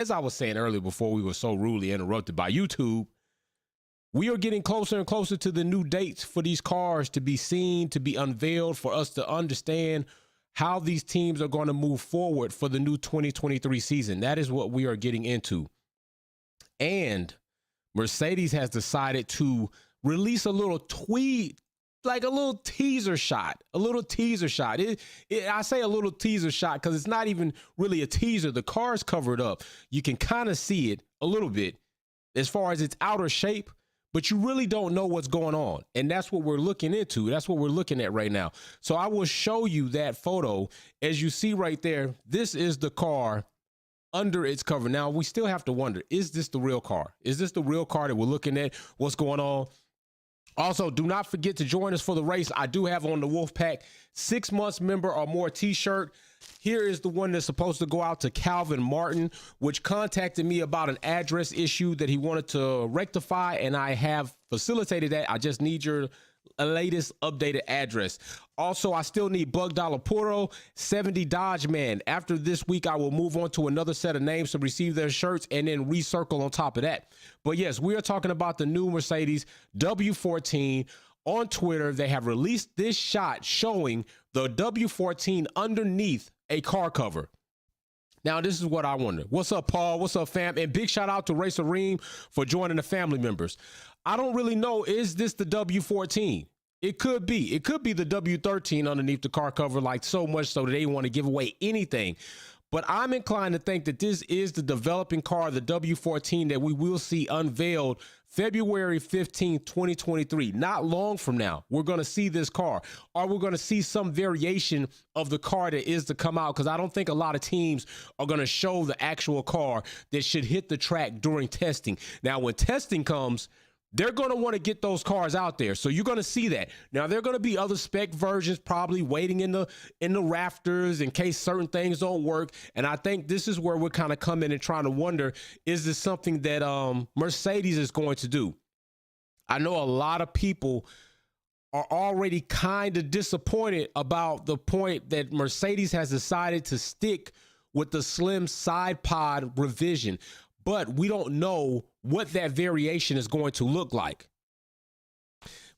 as I was saying earlier before we were so rudely interrupted by YouTube, we are getting closer and closer to the new dates for these cars to be seen, to be unveiled, for us to understand how these teams are going to move forward for the new 2023 season. That is what we are getting into. And Mercedes has decided to release a little tweet, like a little teaser shot, I say a little teaser shot because it's not even really a teaser. The car's covered up. You can kind of see it a little bit as far as its outer shape, but you really don't know what's going on. And that's what we're looking into. That's what we're looking at right now. So I will show you that photo. As you see right there, this is the car under its cover. Now, we still have to wonder, is this the real car? Is this the real car that we're looking at? What's going on? Also, do not forget to join us for the race. I do have on the Wolfpack 6 months member or more t-shirt. Here is the one that's supposed to go out to Calvin Martin, which contacted me about an address issue that he wanted to rectify, and I have facilitated that. I just need your latest updated address. Also, I still need Bug Dollar Puro, 70 Dodge Man. After this week, I will move on to another set of names to receive their shirts and then recircle on top of that. But yes, we are talking about the new Mercedes W14. On Twitter, they have released this shot showing the W14 underneath a car cover. Now, this is what I wonder. What's up, Paul? What's up, fam? And big shout out to Racer Reem for joining the family members. I don't really know. Is this the W14? It could be. It could be the W13 underneath the car cover, like so much so that they want to give away anything. But I'm inclined to think that this is the developing car, the W14, that we will see unveiled February 15th, 2023. Not long from now, we're going to see this car, or we're going to see some variation of the car that is to come out, because I don't think a lot of teams are going to show the actual car that should hit the track during testing. Now, when testing comes, they're going to want to get those cars out there. So you're going to see that. Now, there are going to be other spec versions probably waiting in the rafters in case certain things don't work. And I think this is where we're kind of coming and trying to wonder, is this something that Mercedes is going to do? I know a lot of people are already kind of disappointed about the point that Mercedes has decided to stick with the slim side pod revision, but we don't know what that variation is going to look like.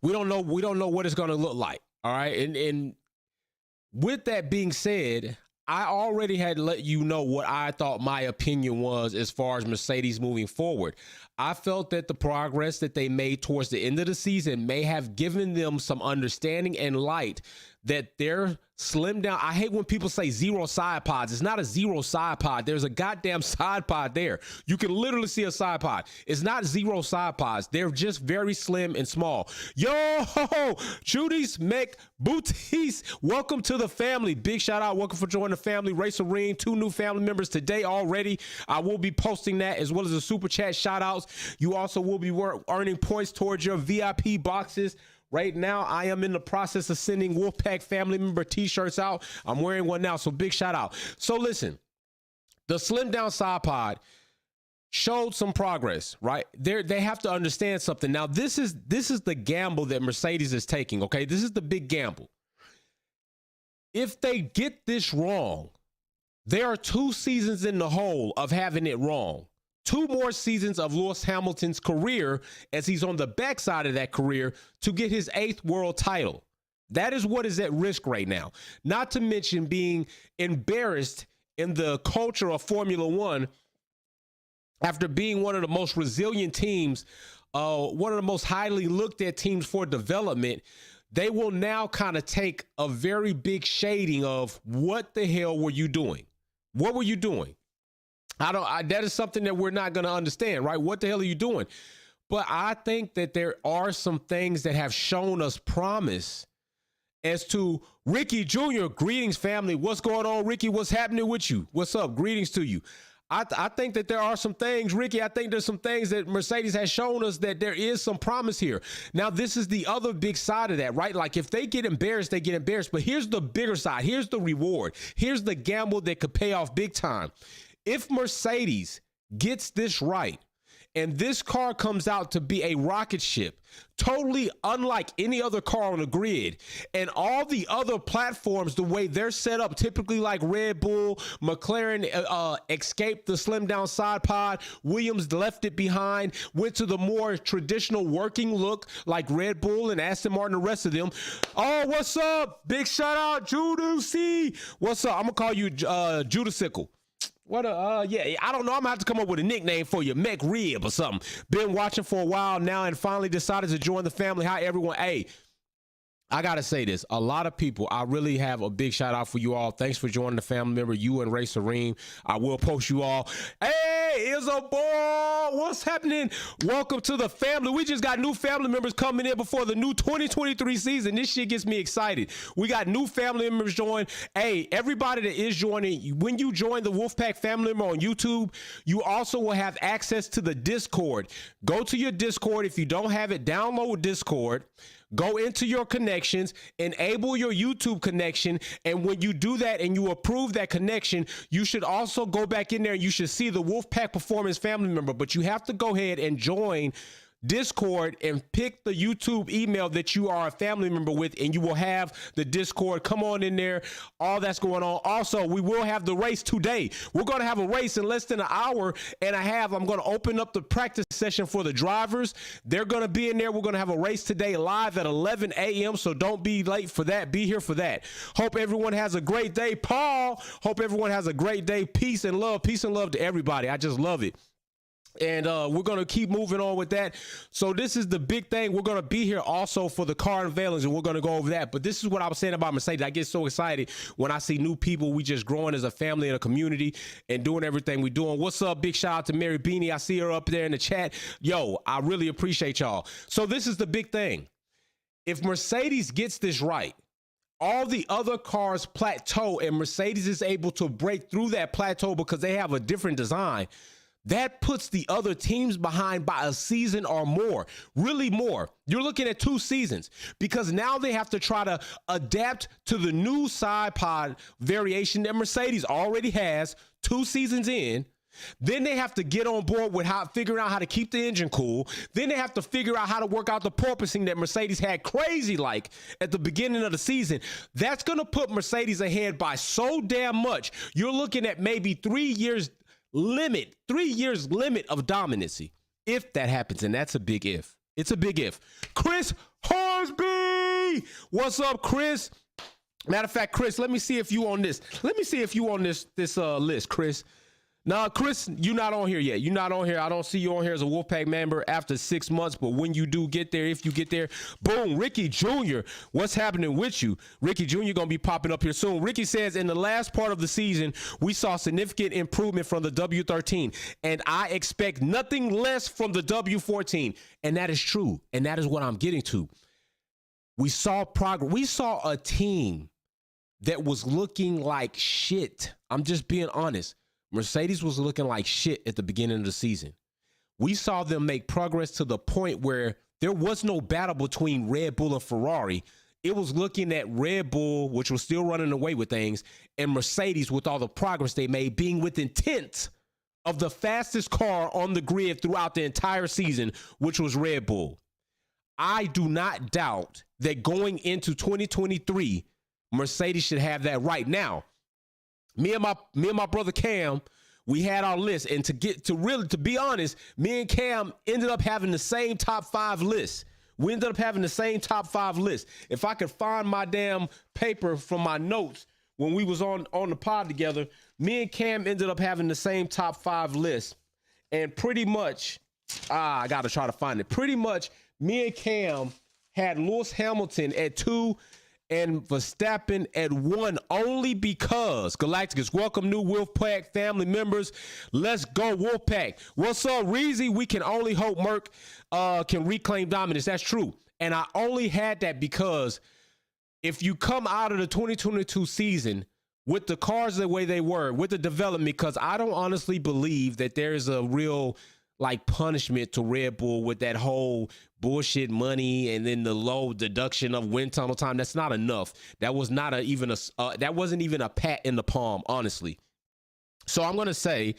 We don't know what it's going to look like. All right. And with that being said, I already had let you know what I thought my opinion was as far as Mercedes moving forward. I felt that the progress that they made towards the end of the season may have given them some understanding and light that they're slimmed down. I hate when people say zero side pods. It's not a zero side pod. There's a goddamn side pod there. You can literally see a side pod. It's not zero side pods. They're just very slim and small. Yo, Judy's McBooties, welcome to the family. Big shout out. Welcome for joining the family. Racer Reem, 2 new family members today already. I will be posting that as well as the super chat shout outs. You also will be earning points towards your VIP boxes. Right now, I am in the process of sending Wolfpack family member t-shirts out. I'm wearing one now, so big shout out. So listen, the slim down side pod showed some progress, right? They have to understand something. Now, this is the gamble that Mercedes is taking, okay? This is the big gamble. If they get this wrong, there are 2 seasons in the hole of having it wrong. 2 more seasons of Lewis Hamilton's career as he's on the backside of that career to get his 8th world title. That is what is at risk right now. Not to mention being embarrassed in the culture of Formula One after being one of the most resilient teams, one of the most highly looked at teams for development. They will now kind of take a very big shading of what the hell were you doing? What were you doing? That is something that we're not going to understand, right? What the hell are you doing? But I think that there are some things that have shown us promise as to Ricky Jr. Greetings, family. What's going on, Ricky? What's happening with you? What's up? Greetings to you. I think that there are some things, Ricky, I think there's some things that Mercedes has shown us that there is some promise here. Now, this is the other big side of that, right? Like if they get embarrassed, they get embarrassed. But here's the bigger side. Here's the reward. Here's the gamble that could pay off big time. If Mercedes gets this right And this car comes out to be a rocket ship, totally unlike any other car on the grid. And all the other platforms, the way they're set up, typically like Red Bull, McLaren escaped the slim down side pod, Williams left it behind, went to the more traditional working look like Red Bull and Aston Martin, the rest of them. Oh, what's up? Big shout out, Judici. What's up? I'm gonna call you Judicicle. What yeah, I don't know. I'm gonna have to come up with a nickname for you, Mech Rib or something. Been watching for a while now and finally decided to join the family. Hi everyone. Hey, I gotta say this. A lot of people, I really have a big shout out for you all. Thanks for joining the family member, you and Ray Serene. I will post you all. Hey, it's a boy. What's happening? Welcome to the family. We just got new family members coming in before the new 2023 season. This shit gets me excited. We got new family members join. Hey, everybody that is joining, when you join the Wolfpack family member on YouTube, you also will have access to the Discord. Go to your Discord. If you don't have it, download Discord. Go into your connections, enable your YouTube connection, and when you do that and you approve that connection, you should also go back in there and you should see the Wolfpack Performance family member. But you have to go ahead and join Discord and pick the YouTube email that you are a family member with, and you will have the Discord. Come on in there. All that's going on. Also, we will have the race today. We're going to have a race in less than an hour and a half. I'm going to open up the practice session for the drivers. They're going to be in there. We're going to have a race today live at 11 a.m. So don't be late for that. Be here for that. Hope everyone has a great day. Paul, hope everyone has a great day. Peace and love. Peace and love to everybody. I just love it. And we're going to keep moving on with that. So this is the big thing. We're going to be here also for the car unveilings, and we're going to go over that. But this is what I was saying about Mercedes. I get so excited when I see new people. We just growing as a family and a community and doing everything we're doing. What's up? Big shout out to Mary Beanie. I see her up there in the chat. Yo, I really appreciate y'all. So this is the big thing. If Mercedes gets this right, all the other cars plateau and Mercedes is able to break through that plateau because they have a different design. That puts the other teams behind by a season or more, really more. You're looking at 2 seasons because now they have to try to adapt to the new side pod variation that Mercedes already has 2 seasons in. Then they have to get on board with figuring out how to keep the engine cool. Then they have to figure out how to work out the porpoising that Mercedes had crazy like at the beginning of the season. That's going to put Mercedes ahead by so damn much. You're looking at maybe 3 years limit of dominancy if that happens, and that's a big if. It's a big if. Chris Horsby, what's up, Chris? Matter of fact, Chris, let me see if you on this. Let me see if you on this list, Chris. Nah, Chris, you're not on here yet. You're not on here. I don't see you on here as a Wolfpack member after 6 months. But when you do get there, if you get there, boom, Ricky Jr., what's happening with you? Ricky Jr. going to be popping up here soon. Ricky says, in the last part of the season, we saw significant improvement from the W13. And I expect nothing less from the W14. And that is true. And that is what I'm getting to. We saw progress. We saw a team that was looking like shit. I'm just being honest. Mercedes was looking like shit at the beginning of the season. We saw them make progress to the point where there was no battle between Red Bull and Ferrari. It was looking at Red Bull, which was still running away with things, and Mercedes, with all the progress they made, being within tenths of the fastest car on the grid throughout the entire season, which was Red Bull. I do not doubt that going into 2023, Mercedes should have that right now. Me and my brother Cam, we had our list, and to be honest, me and Cam ended up having the same top 5 list. We ended up having the same top 5 list. If I could find my damn paper from my notes when we was on the pod together, me and Cam ended up having the same top 5 list. And pretty much, I got to try to find it. Pretty much, me and Cam had Lewis Hamilton at 2 and Verstappen at 1, only because Galacticus, welcome new Wolfpack family members. Let's go Wolfpack. What's up, Reezy? We can only hope Merc can reclaim dominance. That's true. And I only had that because if you come out of the 2022 season with the cars the way they were, with the development, because I don't honestly believe that there is a real punishment to Red Bull with that whole bullshit money and then the low deduction of wind tunnel time. That's not enough. That was not that wasn't even a pat in the palm, honestly. So I'm going to say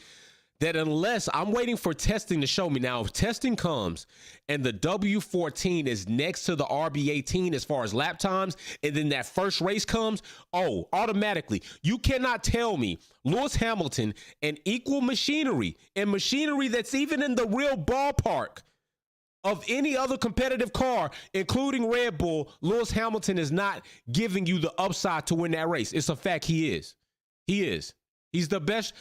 that unless I'm waiting for testing to show me. Now, if testing comes and the W14 is next to the RB18 as far as lap times, and then that first race comes, oh, automatically, you cannot tell me Lewis Hamilton and equal machinery, and machinery that's even in the real ballpark of any other competitive car, including Red Bull, Lewis Hamilton is not giving you the upside to win that race. It's a fact. He is. He's the best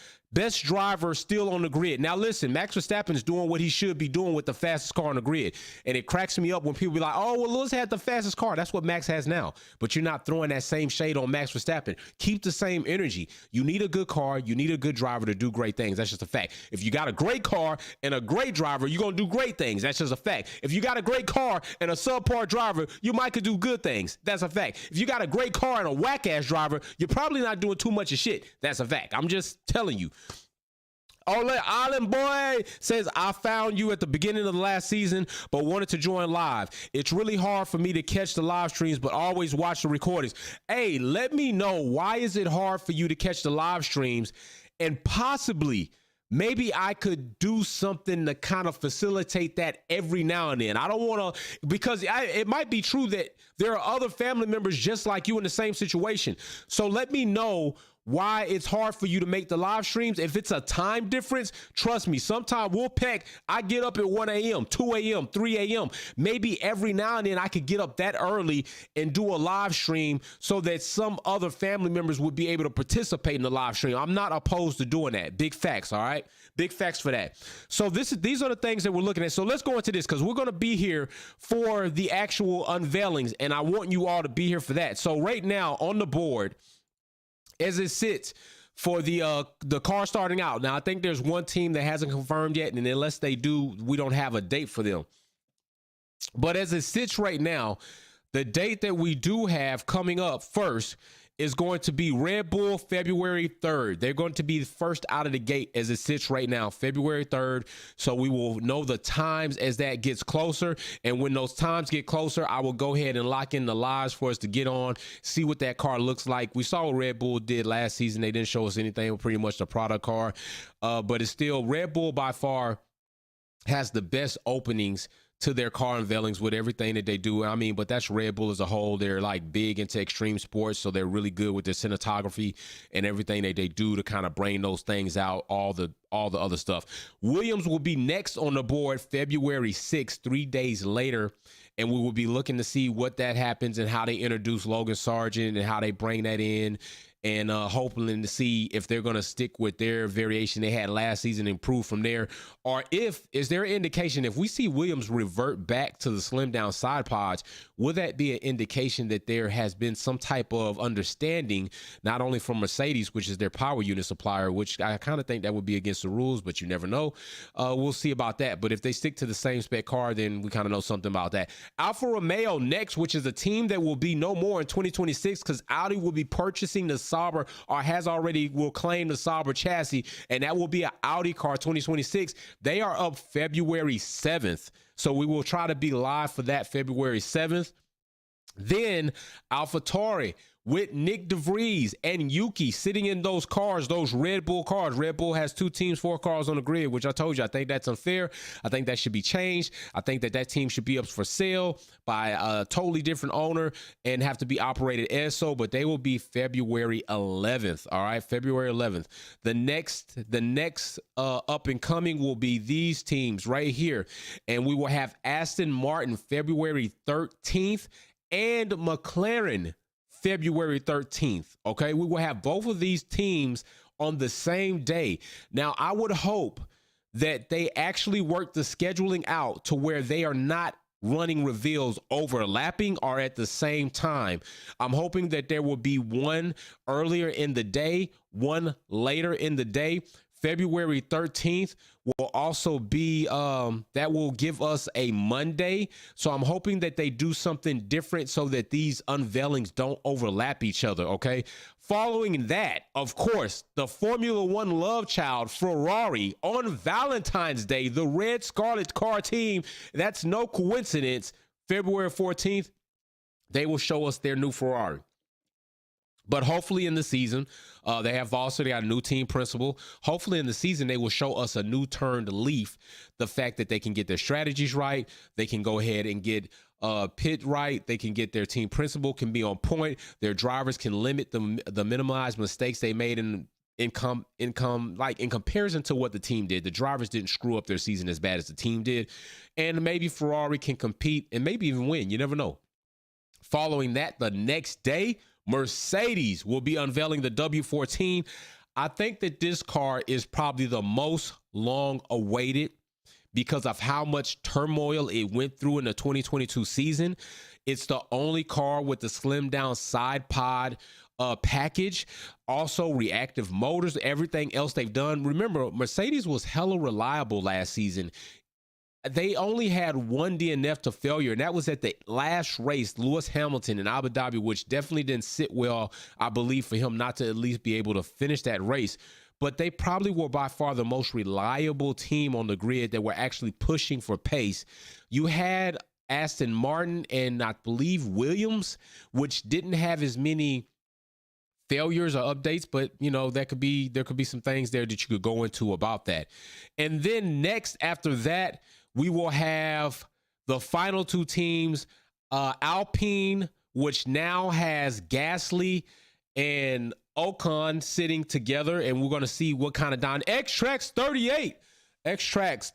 driver still on the grid. Now, listen, Max Verstappen is doing what he should be doing with the fastest car on the grid. And it cracks me up when people be like, oh, well, Lewis had the fastest car. That's what Max has now. But you're not throwing that same shade on Max Verstappen. Keep the same energy. You need a good car. You need a good driver to do great things. That's just a fact. If you got a great car and a great driver, you're going to do great things. That's just a fact. If you got a great car and a subpar driver, you might could do good things. That's a fact. If you got a great car and a whack-ass driver, you're probably not doing too much of shit. That's a fact. I'm just telling you. Ole Island Boy says, I found you at the beginning of the last season, but wanted to join live. It's really hard for me to catch the live streams, but always watch the recordings. Hey, let me know, why is it hard for you to catch the live streams? And possibly, maybe I could do something to kind of facilitate that every now and then. I don't want to, because it might be true that there are other family members just like you in the same situation. So let me know why it's hard for you to make the live streams. If it's a time difference, trust me, sometime Wolfpack, I get up at 1 a.m., 2 a.m., 3 a.m. Maybe every now and then I could get up that early and do a live stream so that some other family members would be able to participate in the live stream. I'm not opposed to doing that. Big facts, all right? Big facts for that. So these are the things that we're looking at. So let's go into this because we're going to be here for the actual unveilings, and I want you all to be here for that. So right now on the board, as it sits for the car starting out. Now, I think there's one team that hasn't confirmed yet, and unless they do, we don't have a date for them. But as it sits right now, the date that we do have coming up first is going to be Red Bull February 3rd. They're going to be the first out of the gate as it sits right now, February 3rd. So we will know the times as that gets closer. And when those times get closer, I will go ahead and lock in the lives for us to get on, see what that car looks like. We saw what Red Bull did last season. They didn't show us anything, pretty much the product car. But it's still, Red Bull by far has the best openings to their car unveilings with everything that they do. I mean, but that's Red Bull as a whole. They're like big into extreme sports, so they're really good with their cinematography and everything that they do to kind of bring those things out, all the other stuff. Williams will be next on the board February 6th, 3 days later, and we will be looking to see what that happens and how they introduce Logan Sargent and how they bring that in, and hoping to see if they're going to stick with their variation they had last season, improve from there, or is there an indication if we see Williams revert back to the slim down side pods, will that be an indication that there has been some type of understanding, not only from Mercedes, which is their power unit supplier, which I kind of think that would be against the rules, but you never know. We'll see about that. But if they stick to the same spec car, then we kind of know something about that. Alfa Romeo next, which is a team that will be no more in 2026 because Audi will be purchasing the Sauber, or will claim the Sauber chassis, and that will be an Audi car 2026. They are up February 7th. So we will try to be live for that February 7th. Then AlphaTauri with Nick DeVries and Yuki sitting in those cars, those Red Bull cars. Red Bull has 2 teams, 4 cars on the grid, which I told you, I think that's unfair. I think that should be changed. I think that team should be up for sale by a totally different owner and have to be operated as so, but they will be February 11th. All right, February 11th. The next up and coming will be these teams right here. And we will have Aston Martin February 13th and McLaren February 13th. Okay, we will have both of these teams on the same day. Now, I would hope that they actually work the scheduling out to where they are not running reveals overlapping or at the same time. I'm hoping that there will be one earlier in the day, one later in the day. February 13th will also be, that will give us a Monday. So I'm hoping that they do something different so that these unveilings don't overlap each other, okay? Following that, of course, the Formula One love child, Ferrari, on Valentine's Day, the Red Scarlet car team, that's no coincidence, February 14th, they will show us their new Ferrari. But hopefully in the season, they have also got a new team principal. Hopefully in the season, they will show us a new turned leaf. The fact that they can get their strategies right, they can go ahead and get pit right, they can get their team principal can be on point. Their drivers can limit the minimized mistakes they made in comparison to what the team did. The drivers didn't screw up their season as bad as the team did, and maybe Ferrari can compete and maybe even win. You never know. Following that, the next day, Mercedes will be unveiling the W14. I think that this car is probably the most long awaited because of how much turmoil it went through in the 2022 season. It's the only car with the slimmed down side pod package, also reactive motors, everything else they've done. Remember, Mercedes was hella reliable last season. They only had one DNF to failure, and that was at the last race, Lewis Hamilton in Abu Dhabi, which definitely didn't sit well, I believe, for him not to at least be able to finish that race. But they probably were by far the most reliable team on the grid that were actually pushing for pace. You had Aston Martin and I believe Williams, which didn't have as many failures or updates, but there could be some things there that you could go into about that. And then next after that, we will have the final two teams, Alpine, which now has Gasly and Ocon sitting together, and we're going to see what kind of down. X-Trax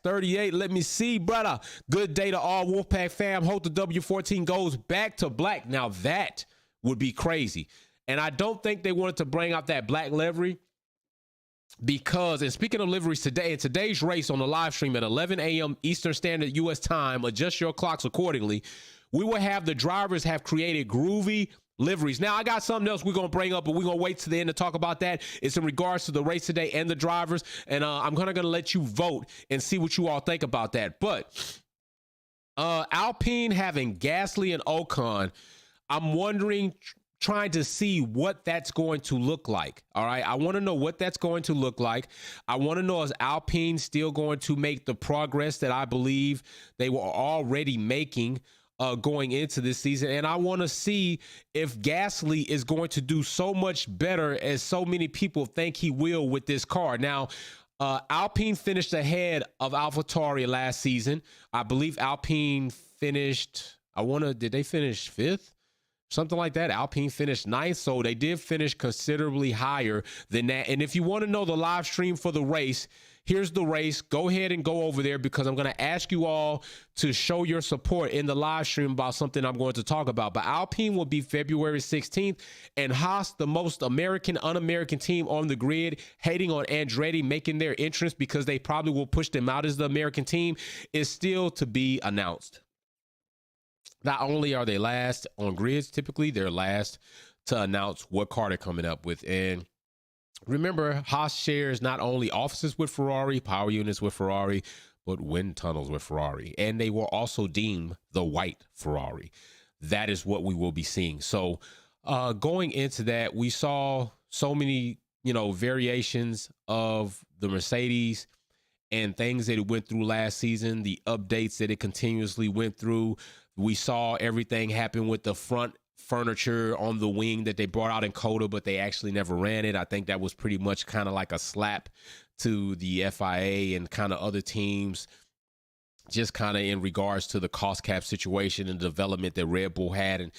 38. Let me see, brother. Good day to all Wolfpack fam. Hope the W14 goes back to black. Now that would be crazy. And I don't think they wanted to bring out that black livery because, and speaking of liveries today, in today's race on the live stream at 11 a.m. Eastern Standard U.S. time, adjust your clocks accordingly, we will have the drivers have created groovy liveries. Now, I got something else we're going to bring up, but we're going to wait to the end to talk about that. It's in regards to the race today and the drivers, and I'm going to let you vote and see what you all think about that. But Alpine having Gasly and Ocon, I'm wondering, trying to see what that's going to look like. All right. I want to know what that's going to look like. I want to know, is Alpine still going to make the progress that I believe they were already making going into this season? And I want to see if Gasly is going to do so much better as so many people think he will with this car. Now, Alpine finished ahead of AlphaTauri last season. I believe Alpine finished, did they finish fifth? Something like that. Alpine finished ninth, so they did finish considerably higher than that. And if you want to know the live stream for the race, here's the race. Go ahead and go over there because I'm going to ask you all to show your support in the live stream about something I'm going to talk about. But Alpine will be February 16th, and Haas, the most un-American team on the grid, hating on Andretti making their entrance because they probably will push them out as the American team, is still to be announced. Not only are they last on grids, typically they're last to announce what car they're coming up with. And remember, Haas shares not only offices with Ferrari, power units with Ferrari, but wind tunnels with Ferrari. And they will also deem the white Ferrari. That is what we will be seeing. So going into that, we saw so many, variations of the Mercedes and things that it went through last season, the updates that it continuously went through. We saw everything happen with the front furniture on the wing that they brought out in Coda, but they actually never ran it. I think that was pretty much kind of like a slap to the FIA and kind of other teams, just kind of in regards to the cost cap situation and development that Red Bull had and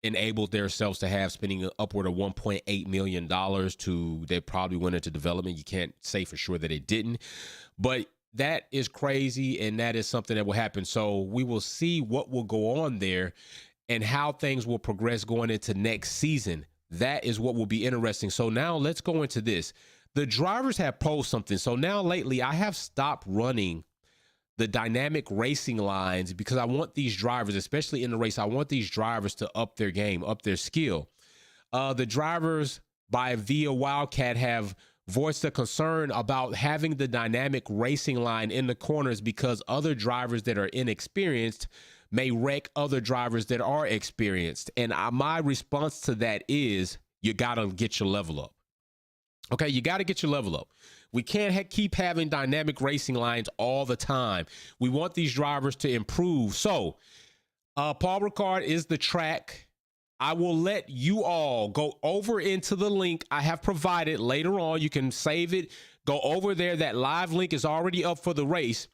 enabled themselves to have, spending upward of $1.8 million they probably went into development. You can't say for sure that it didn't, but that is crazy, and that is something that will happen. So we will see what will go on there and how things will progress going into next season. That is what will be interesting. So now let's go into this. The drivers have posed something. So now lately I have stopped running the dynamic racing lines because I want these drivers, especially in the race, I want these drivers to up their game, up their skill. The drivers via Wildcat have voiced a concern about having the dynamic racing line in the corners because other drivers that are inexperienced may wreck other drivers that are experienced. And my response to that is, you got to get your level up. Okay, you got to get your level up. We can't keep having dynamic racing lines all the time. We want these drivers to improve. So Paul Ricard is the track. I will let you all go over into the link I have provided later on. You can save it, go over there. That live link is already up for the race.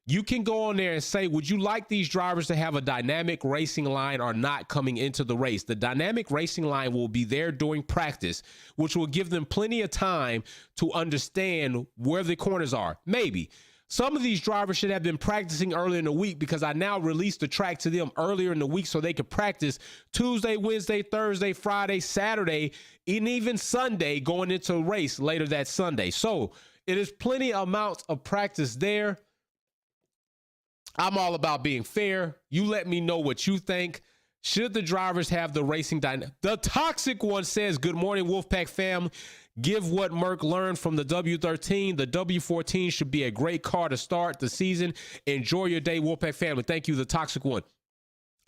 You can go on there and say, would you like these drivers to have a dynamic racing line or not coming into the race? The dynamic racing line will be there during practice, which will give them plenty of time to understand where the corners are. Maybe. Some of these drivers should have been practicing earlier in the week, because I now released the track to them earlier in the week so they could practice Tuesday, Wednesday, Thursday, Friday, Saturday, and even Sunday going into a race later that Sunday. So it is plenty amounts of practice there. I'm all about being fair. You let me know what you think. Should the drivers have the racing dynamic? The Toxic One says, good morning, Wolfpack fam. Give what Merc learned from the W13. The W14 should be a great car to start the season. Enjoy your day, Wolfpack family. Thank you, the Toxic One.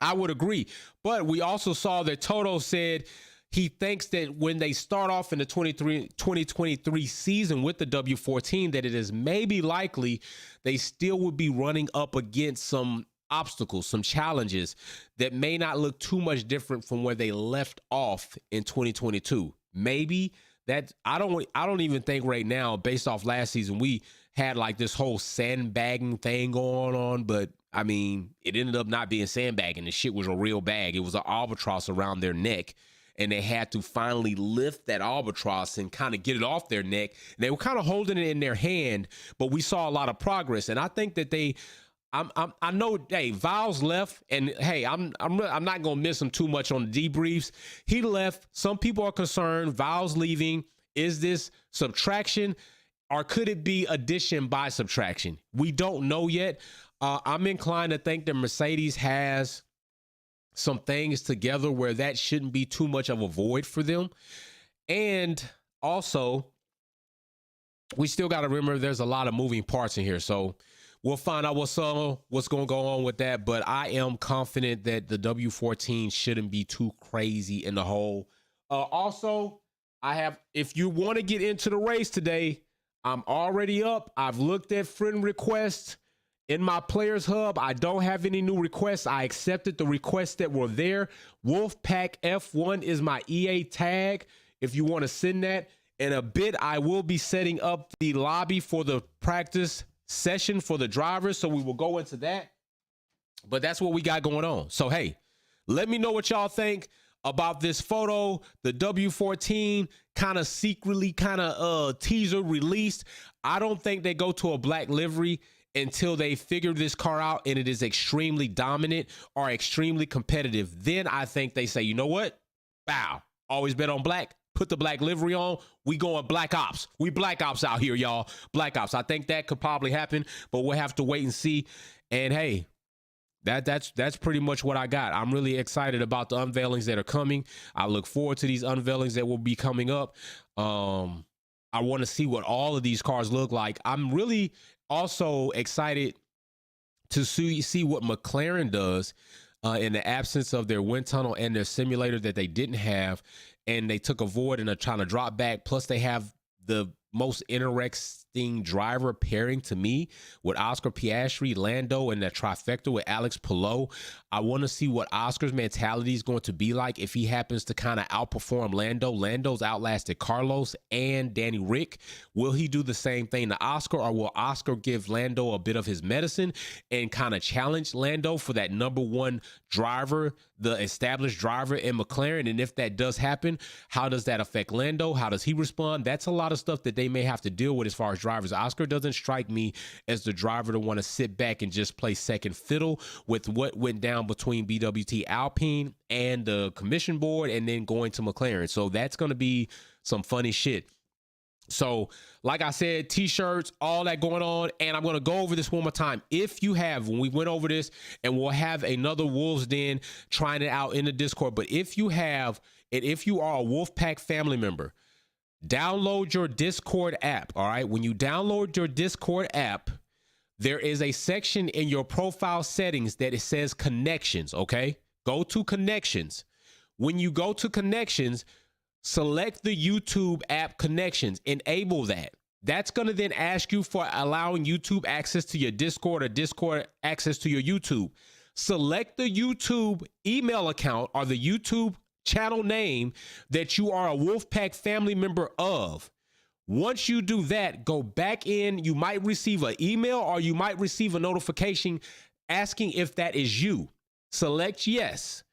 I would agree. But we also saw that Toto said he thinks that when they start off in the 2023 season with the W14, that it is maybe likely they still would be running up against some obstacles, some challenges that may not look too much different from where they left off in 2022. Maybe that I don't even think right now, based off last season, we had like this whole sandbagging thing going on, but I mean, it ended up not being sandbagging. The shit was a real bag. It was an albatross around their neck, and they had to finally lift that albatross and kind of get it off their neck. They were kind of holding it in their hand, but we saw a lot of progress, and I think that I know, hey, Viles left, and hey, I'm not gonna miss him too much on the debriefs. He left. Some people are concerned. Viles leaving. Is this subtraction, or could it be addition by subtraction? We don't know yet. I'm inclined to think that Mercedes has some things together where that shouldn't be too much of a void for them. And also, we still got to remember there's a lot of moving parts in here. So we'll find out what's going to go on with that. But I am confident that the W14 shouldn't be too crazy in the hole. Also, if you want to get into the race today, I'm already up. I've looked at friend requests in my players hub. I don't have any new requests. I accepted the requests that were there. Wolfpack F1 is my EA tag. If you want to send that in a bit, I will be setting up the lobby for the practice session for the drivers. So we will go into that, but that's what we got going on. So, hey, let me know what y'all think about this photo. The W14 kind of secretly teaser released. I don't think they go to a black livery until they figure this car out and it is extremely dominant or extremely competitive. Then I think they say, you know what? Bow. Always bet on black. Put the black livery on. We going black ops. We black ops out here, y'all. Black ops. I think that could probably happen, but we'll have to wait and see. And hey, that's pretty much what I got. I'm really excited about the unveilings that are coming. I look forward to these unveilings that will be coming up. I want to see what all of these cars look like. I'm really also excited to see what McLaren does in the absence of their wind tunnel and their simulator that they didn't have, and they took a void and are trying to drop back. Plus, they have the most interesting driver pairing to me with Oscar Piastri, Lando, and that trifecta with Alex Palou. I want to see what Oscar's mentality is going to be like if he happens to kind of outperform Lando. Lando's outlasted Carlos and Danny Rick. Will he do the same thing to Oscar, or will Oscar give Lando a bit of his medicine and kind of challenge Lando for that number one driver, the established driver in McLaren? And if that does happen, how does that affect Lando? How does he respond? That's a lot of stuff that they may have to deal with as far as drivers. Oscar doesn't strike me as the driver to want to sit back and just play second fiddle with what went down between BWT Alpine and the commission board and then going to McLaren. So that's going to be some funny shit. So like I said, t-shirts, all that going on. And I'm going to go over this one more time. If you have, when we went over this, and we'll have another Wolves Den trying it out in the Discord. But if you have, and if you are a Wolfpack family member, download your Discord app. All right. When you download your Discord app, there is a section in your profile settings that it says connections. Okay. Go to connections. When you go to connections, select the YouTube app connections, enable that. That's going to then ask you for allowing YouTube access to your Discord or Discord access to your YouTube. Select the YouTube email account or the YouTube channel name that you are a Wolfpack family member of. Once you do that, go back in. You might receive an email or you might receive a notification asking if that is you. Select yes.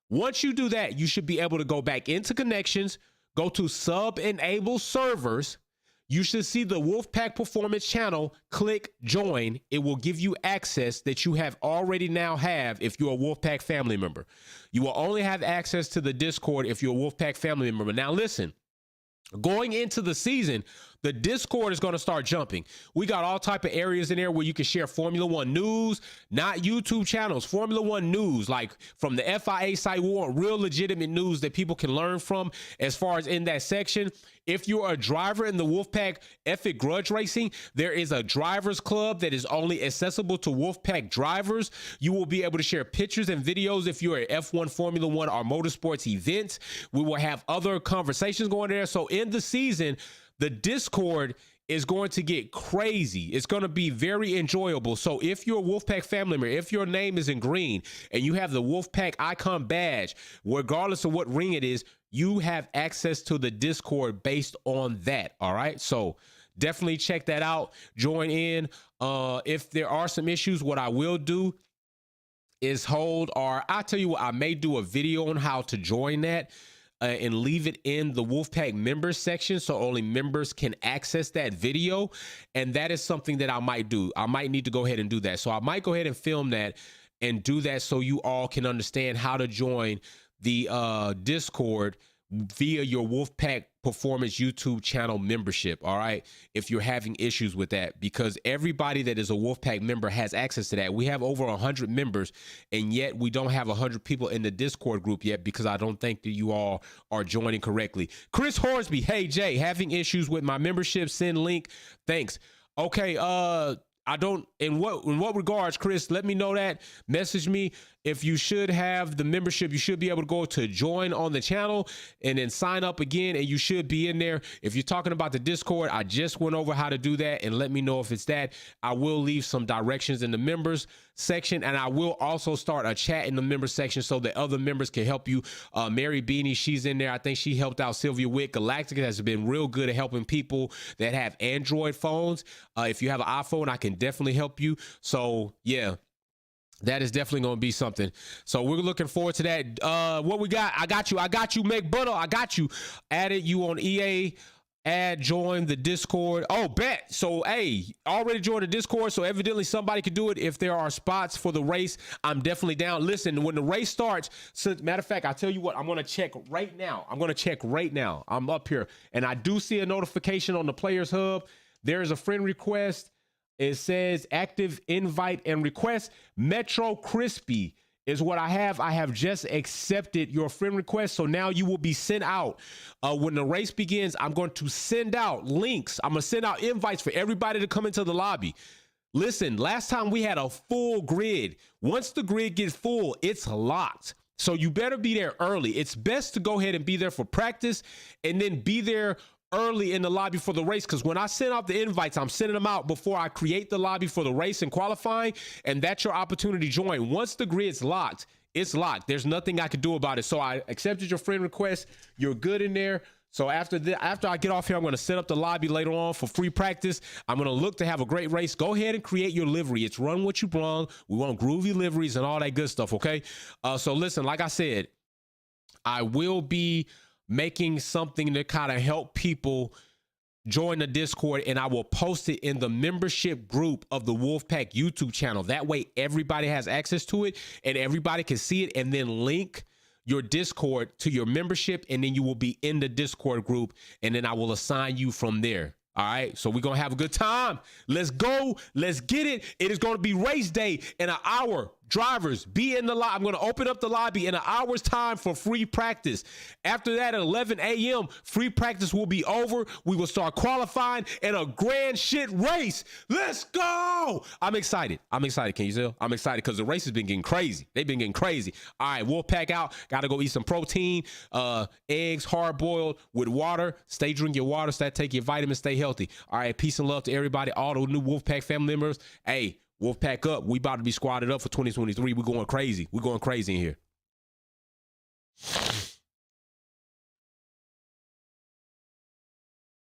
Once you do that, you should be able to go back into connections, go to sub-enable servers. You should see the Wolfpack Performance channel, click join. It will give you access that you have already now have if you're a Wolfpack family member. You will only have access to the Discord if you're a Wolfpack family member. Now listen, going into the season, the Discord is going to start jumping. We got all type of areas in there where you can share Formula One news, not YouTube channels, Formula One news, like from the FIA site. We want real legitimate news that people can learn from as far as in that section. If you're a driver in the Wolfpack Epic Grudge Racing, there is a drivers club that is only accessible to Wolfpack drivers. You will be able to share pictures and videos if you're at F1, Formula One, or motorsports events. We will have other conversations going there. So in the season, the Discord is going to get crazy. It's going to be very enjoyable. So if you're a Wolfpack family member, if your name is in green and you have the Wolfpack icon badge, regardless of what ring it is, you have access to the Discord based on that. All right. So definitely check that out. Join in. If there are some issues, what I will do is I'll tell you what, I may do a video on how to join that. And leave it in the Wolfpack members section so only members can access that video. And that is something that I might do. I might need to go ahead and do that. So I might go ahead and film that and do that so you all can understand how to join the Discord via your Wolfpack Performance YouTube channel membership. All right, if you're having issues with that, because everybody that is a Wolfpack member has access to that. We have over 100 members, and yet we don't have 100 people in the Discord group yet because I don't think that you all are joining correctly. Chris Horsby, hey Jay, having issues with my membership, send link, thanks. Okay, I don't, in what regards, Chris, let me know that. Message me. If you should have the membership, you should be able to go to join on the channel and then sign up again, and you should be in there. If you're talking about the Discord, I just went over how to do that, and let me know if it's that. I will leave some directions in the members section, and I will also start a chat in the members section so that other members can help you. Mary Beanie, she's in there. I think she helped out Sylvia Wick. Galactica has been real good at helping people that have Android phones. If you have an iPhone, I can definitely help you. So yeah, that is definitely going to be something. So we're looking forward to that. What we got? I got you, Meg Butter. I got you. Added you on EA. Join the Discord. Oh, bet. So, hey, already joined the Discord. So evidently somebody could do it. If there are spots for the race, I'm definitely down. Listen, when the race starts, so, matter of fact, I tell you what, I'm going to check right now. I'm up here and I do see a notification on the Players Hub. There's a friend request. It says active invite and request. Metro Crispy is what I have. I have just accepted your friend request. So now you will be sent out. When the race begins, I'm going to send out links. I'm going to send out invites for everybody to come into the lobby. Listen, last time we had a full grid. Once the grid gets full, it's locked. So you better be there early. It's best to go ahead and be there for practice and then be there early in the lobby for the race, because when I send out the invites, I'm sending them out before I create the lobby for the race and qualifying, and that's your opportunity to join. Once the grid's locked, it's locked. There's nothing I could do about it. So I accepted your friend request. You're good in there. So after I get off here, I'm going to set up the lobby later on for free practice. I'm going to look to have a great race. Go ahead and create your livery. It's run what you brung. We want groovy liveries and all that good stuff, okay? So listen, like I said, I will be making something to kind of help people join the Discord, and I will post it in the membership group of the Wolfpack YouTube channel. That way everybody has access to it and everybody can see it, and then link your Discord to your membership, and then you will be in the Discord group, and then I will assign you from there. All right, so we're going to have a good time. Let's go. Let's get it. It is going to be race day in an hour. Drivers, be in the lobby. I'm going to open up the lobby in an hour's time for free practice. After that, at 11 a.m., free practice will be over. We will start qualifying in a grand shit race. Let's go. I'm excited. Can you tell? I'm excited because the race has been getting crazy. They've been getting crazy. All right, Wolfpack out. Got to go eat some protein, eggs, hard-boiled with water. Stay drink your water. Stay take your vitamins. Stay healthy. All right, peace and love to everybody, all the new Wolfpack family members. Hey, Wolfpack up. We about to be squatted up for 2023. We're going crazy. We're going crazy in here.